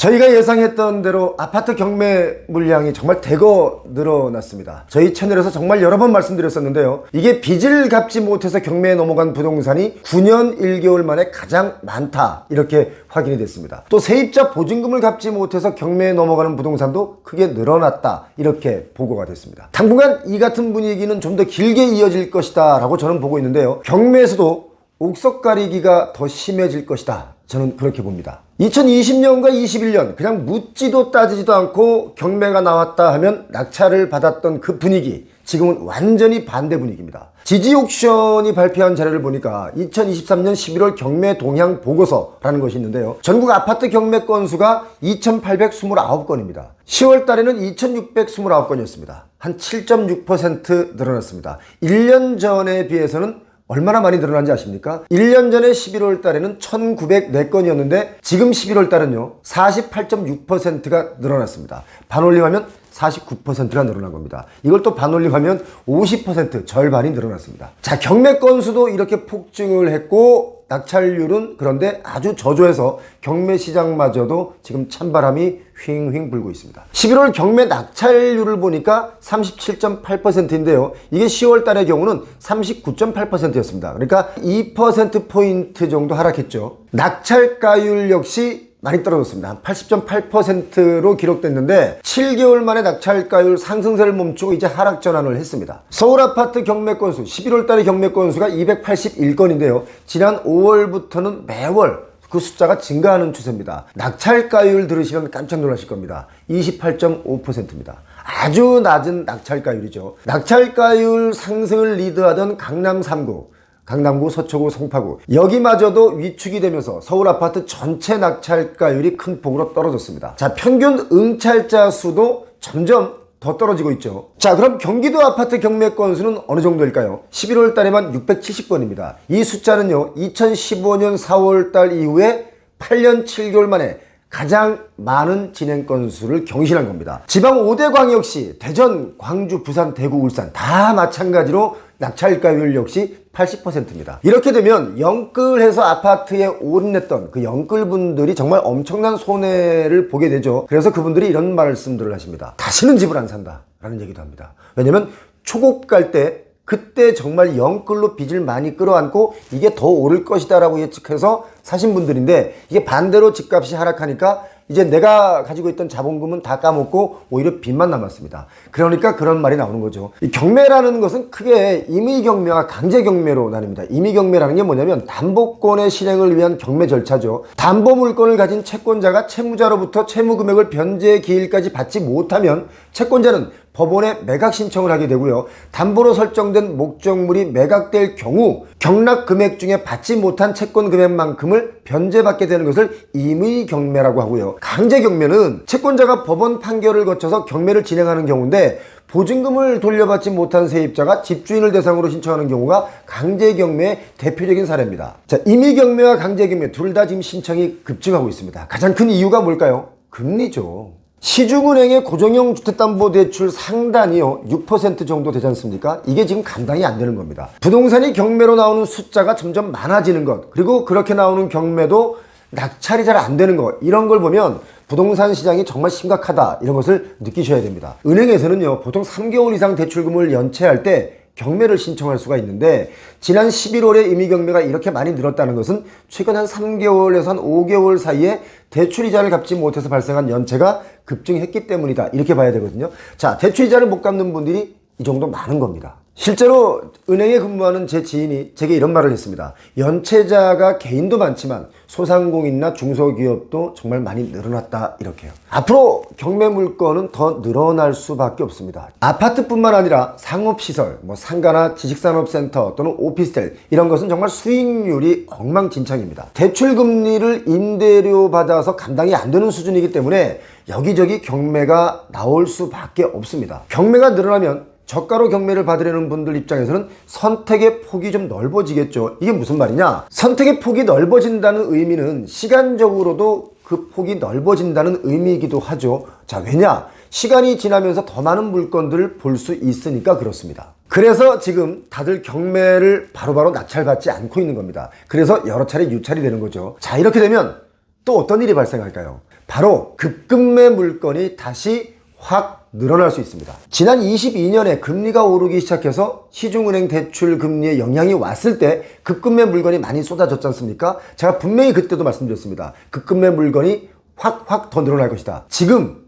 저희가 예상했던 대로 아파트 경매 물량이 정말 대거 늘어났습니다. 저희 채널에서 정말 여러 번 말씀드렸었는데요. 이게 빚을 갚지 못해서 경매에 넘어간 부동산이 9년 1개월 만에 가장 많다, 이렇게 확인이 됐습니다. 또 세입자 보증금을 갚지 못해서 경매에 넘어가는 부동산도 크게 늘어났다, 이렇게 보고가 됐습니다. 당분간 이 같은 분위기는 좀 더 길게 이어질 것이다 라고 저는 보고 있는데요. 경매에서도 옥석 가리기가 더 심해질 것이다, 저는 그렇게 봅니다. 2020년과 21년 그냥 묻지도 따지지도 않고 경매가 나왔다 하면 낙찰을 받았던 그 분위기, 지금은 완전히 반대 분위기입니다. 지지옥션이 발표한 자료를 보니까 2023년 11월 경매 동향 보고서라는 것이 있는데요. 전국 아파트 경매 건수가 2,829건입니다. 10월 달에는 2,629건이었습니다. 한 7.6% 늘어났습니다. 1년 전에 비해서는 얼마나 많이 늘어난지 아십니까? 1년 전에 11월 달에는 1,904건이었는데 지금 11월 달은요 48.6%가 늘어났습니다. 반올림하면 49%가 늘어난 겁니다. 이걸 또 반올림하면 50%, 절반이 늘어났습니다. 자, 경매 건수도 이렇게 폭증을 했고 낙찰률은 그런데 아주 저조해서 경매 시장마저도 지금 찬바람이 휑휑 불고 있습니다. 11월 경매 낙찰률을 보니까 37.8%인데요. 이게 10월 달의 경우는 39.8%였습니다. 그러니까 2%포인트 정도 하락했죠. 낙찰가율 역시 많이 떨어졌습니다. 한 80.8%로 기록됐는데 7개월 만에 낙찰가율 상승세를 멈추고 이제 하락 전환을 했습니다. 서울 아파트 경매 건수 11월 달의 경매 건수가 281건인데요. 지난 5월부터는 매월 그 숫자가 증가하는 추세입니다. 낙찰가율 들으시면 깜짝 놀라실 겁니다. 28.5%입니다. 아주 낮은 낙찰가율이죠. 낙찰가율 상승을 리드하던 강남 3구, 강남구, 서초구, 송파구, 여기마저도 위축이 되면서 서울 아파트 전체 낙찰가율이 큰 폭으로 떨어졌습니다. 자, 평균 응찰자 수도 점점 더 떨어지고 있죠. 자, 그럼 경기도 아파트 경매 건수는 어느 정도일까요? 11월 달에만 670건입니다. 이 숫자는요 2015년 4월 달 이후에 8년 7개월 만에 가장 많은 진행 건수를 경신한 겁니다. 지방 5대 광역시 대전, 광주, 부산, 대구, 울산 다 마찬가지로 낙찰가율 역시 80%입니다. 이렇게 되면 영끌해서 아파트에 올인했던 그 영끌분들이 정말 엄청난 손해를 보게 되죠. 그래서 그분들이 이런 말씀들을 하십니다. 다시는 집을 안 산다 라는 얘기도 합니다. 왜냐면 초곡 갈 때 그때 정말 영끌로 빚을 많이 끌어안고 이게 더 오를 것이다 라고 예측해서 사신 분들인데 이게 반대로 집값이 하락하니까 이제 내가 가지고 있던 자본금은 다 까먹고 오히려 빚만 남았습니다. 그러니까 그런 말이 나오는 거죠. 이 경매라는 것은 크게 임의경매와 강제경매로 나뉩니다. 임의경매라는 게 뭐냐면 담보권의 실행을 위한 경매 절차죠. 담보물건을 가진 채권자가 채무자로부터 채무금액을 변제 기일까지 받지 못하면 채권자는 법원에 매각 신청을 하게 되고요. 담보로 설정된 목적물이 매각될 경우 경락 금액 중에 받지 못한 채권 금액만큼을 변제받게 되는 것을 임의경매라고 하고요. 강제경매는 채권자가 법원 판결을 거쳐서 경매를 진행하는 경우인데 보증금을 돌려받지 못한 세입자가 집주인을 대상으로 신청하는 경우가 강제경매의 대표적인 사례입니다. 자, 임의경매와 강제경매 둘 다 지금 신청이 급증하고 있습니다. 가장 큰 이유가 뭘까요? 금리죠. 시중은행의 고정형 주택담보대출 상단이요 6% 정도 되지 않습니까? 이게 지금 감당이 안 되는 겁니다. 부동산이 경매로 나오는 숫자가 점점 많아지는 것, 그리고 그렇게 나오는 경매도 낙찰이 잘 안 되는 것, 이런 걸 보면 부동산 시장이 정말 심각하다, 이런 것을 느끼셔야 됩니다. 은행에서는요 보통 3개월 이상 대출금을 연체할 때 경매를 신청할 수가 있는데 지난 11월에 임의경매가 이렇게 많이 늘었다는 것은 최근 한 3개월에서 한 5개월 사이에 대출이자를 갚지 못해서 발생한 연체가 급증했기 때문이다, 이렇게 봐야 되거든요. 자, 대출이자를 못 갚는 분들이 이 정도 많은 겁니다. 실제로 은행에 근무하는 제 지인이 제게 이런 말을 했습니다. 연체자가 개인도 많지만 소상공인이나 중소기업도 정말 많이 늘어났다, 이렇게요. 앞으로 경매 물건은 더 늘어날 수밖에 없습니다. 아파트뿐만 아니라 상업시설, 상가나 지식산업센터 또는 오피스텔, 이런 것은 정말 수익률이 엉망진창입니다. 대출금리를 임대료 받아서 감당이 안 되는 수준이기 때문에 여기저기 경매가 나올 수밖에 없습니다. 경매가 늘어나면 저가로 경매를 받으려는 분들 입장에서는 선택의 폭이 좀 넓어지겠죠. 이게 무슨 말이냐? 선택의 폭이 넓어진다는 의미는 시간적으로도 그 폭이 넓어진다는 의미이기도 하죠. 자, 왜냐? 시간이 지나면서 더 많은 물건들을 볼 수 있으니까 그렇습니다. 그래서 지금 다들 경매를 바로바로 낙찰받지 않고 있는 겁니다. 그래서 여러 차례 유찰이 되는 거죠. 자, 이렇게 되면 또 어떤 일이 발생할까요? 바로 급금매 물건이 다시 확 늘어날 수 있습니다. 지난 22년에 금리가 오르기 시작해서 시중은행 대출 금리에 영향이 왔을 때 급금매 물건이 많이 쏟아졌지 않습니까? 제가 분명히 그때도 말씀드렸습니다. 급금매 물건이 확 더 늘어날 것이다. 지금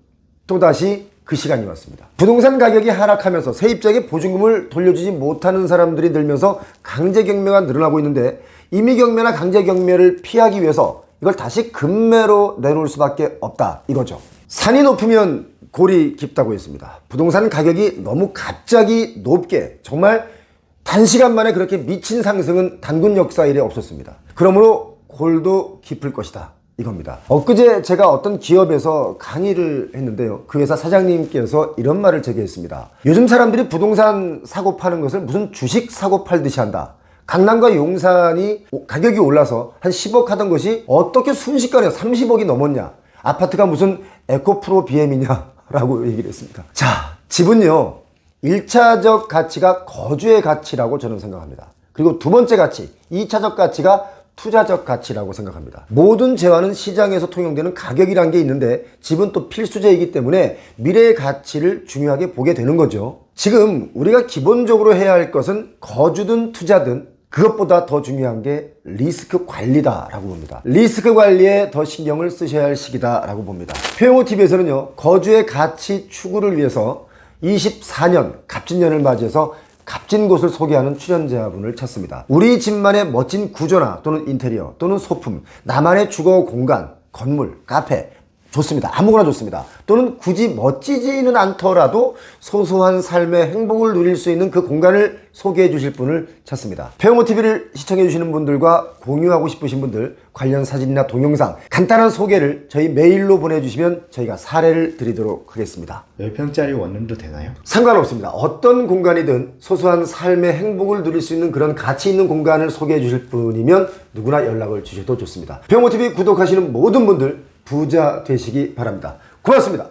또다시 그 시간이 왔습니다. 부동산 가격이 하락하면서 세입자에게 보증금을 돌려주지 못하는 사람들이 늘면서 강제경매가 늘어나고 있는데, 임의경매나 강제경매를 피하기 위해서 이걸 다시 금매로 내놓을 수밖에 없다 이거죠. 산이 높으면 골이 깊다고 했습니다. 부동산 가격이 너무 갑자기 높게, 정말 단시간 만에 그렇게 미친 상승은 단군 역사 이래 없었습니다. 그러므로 골도 깊을 것이다 이겁니다. 엊그제 제가 어떤 기업에서 강의를 했는데요, 그 회사 사장님께서 이런 말을 제게 했습니다. 요즘 사람들이 부동산 사고 파는 것을 무슨 주식 사고 팔듯이 한다. 강남과 용산이 가격이 올라서 한 10억 하던 것이 어떻게 순식간에 30억이 넘었냐, 아파트가 무슨 에코프로 BM이냐 라고 얘기를 했습니다. 자, 집은요 1차적 가치가 거주의 가치라고 저는 생각합니다. 그리고 두 번째 가치, 2차적 가치가 투자적 가치라고 생각합니다. 모든 재화는 시장에서 통용되는 가격이란 게 있는데, 집은 또 필수재이기 때문에 미래의 가치를 중요하게 보게 되는 거죠. 지금 우리가 기본적으로 해야 할 것은 거주든 투자든 그것보다 더 중요한 게 리스크 관리다라고 봅니다. 리스크 관리에 더 신경을 쓰셔야 할 시기다라고 봅니다. 표영호TV에서는요, 거주의 가치 추구를 위해서 24년 갑진년을 맞이해서 값진 곳을 소개하는 출연자분을 찾습니다. 우리 집만의 멋진 구조나 또는 인테리어 또는 소품, 나만의 주거 공간, 건물, 카페 좋습니다. 아무거나 좋습니다. 또는 굳이 멋지지는 않더라도 소소한 삶의 행복을 누릴 수 있는 그 공간을 소개해 주실 분을 찾습니다. 표영호TV를 시청해 주시는 분들과 공유하고 싶으신 분들, 관련 사진이나 동영상 간단한 소개를 저희 메일로 보내주시면 저희가 사례를 드리도록 하겠습니다. 10평짜리 원룸도 되나요? 상관없습니다. 어떤 공간이든 소소한 삶의 행복을 누릴 수 있는 그런 가치 있는 공간을 소개해 주실 분이면 누구나 연락을 주셔도 좋습니다. 표영호TV 구독하시는 모든 분들 부자 되시기 바랍니다. 고맙습니다.